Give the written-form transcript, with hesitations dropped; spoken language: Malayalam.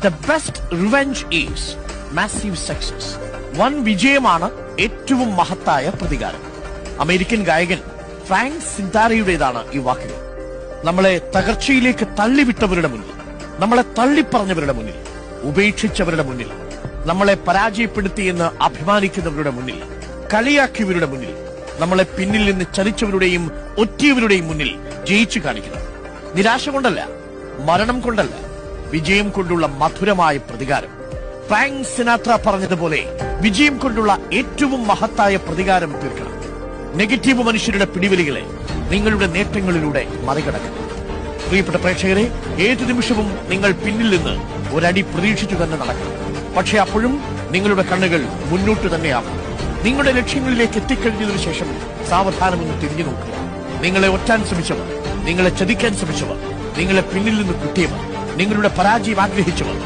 The best revenge is massive success. വൻ വിജയമാണ് ഏറ്റവും മഹത്തായ പ്രതികാരം. അമേരിക്കൻ ഗായകൻ ഫ്രാങ്ക് സിന്താരയുടേതാണ് ഈ വാക്കുകൾ. നമ്മളെ തകർച്ചയിലേക്ക് തള്ളിവിട്ടവരുടെ മുന്നിൽ, നമ്മളെ തള്ളിപ്പറഞ്ഞവരുടെ മുന്നിൽ, ഉപേക്ഷിച്ചവരുടെ മുന്നിൽ, നമ്മളെ പരാജയപ്പെടുത്തിയെന്ന് അഭിമാനിക്കുന്നവരുടെ മുന്നിൽ, കളിയാക്കിയവരുടെ മുന്നിൽ, നമ്മളെ പിന്നിൽ നിന്ന് ചലിച്ചവരുടെയും ഒറ്റിയവരുടെയും മുന്നിൽ ജയിച്ചു കാണിക്കണം. നിരാശ കൊണ്ടല്ല, മരണം കൊണ്ടല്ല, വിജയം കൊണ്ടുള്ള മധുരമായ പ്രതികാരം. ഫ്രാങ്ക് സിനാട്ര പറഞ്ഞതുപോലെ വിജയം കൊണ്ടുള്ള ഏറ്റവും മഹത്തായ പ്രതികാരം തീർക്കണം. നെഗറ്റീവ് മനുഷ്യരുടെ പിടിവലികളെ നിങ്ങളുടെ നേട്ടങ്ങളിലൂടെ മറികടക്കണം. പ്രിയപ്പെട്ട പ്രേക്ഷകരെ, ഏതു നിമിഷവും നിങ്ങൾ പിന്നിൽ നിന്ന് ഒരടി പ്രതീക്ഷിച്ചു തന്നെ നടക്കണം. പക്ഷെ അപ്പോഴും നിങ്ങളുടെ കണ്ണുകൾ മുന്നോട്ട് തന്നെയാവും. നിങ്ങളുടെ ലക്ഷ്യങ്ങളിലേക്ക് എത്തിക്കഴിഞ്ഞതിനു ശേഷം സാവധാനമൊന്ന് തിരിഞ്ഞു നോക്കുക. നിങ്ങളെ ഒറ്റാൻ ശ്രമിച്ചവർ, നിങ്ങളെ ചതിക്കാൻ ശ്രമിച്ചവർ, നിങ്ങളെ പിന്നിൽ നിന്ന് കുട്ടിയവർ, നിങ്ങളുടെ പരാജയം ആഗ്രഹിച്ചവർ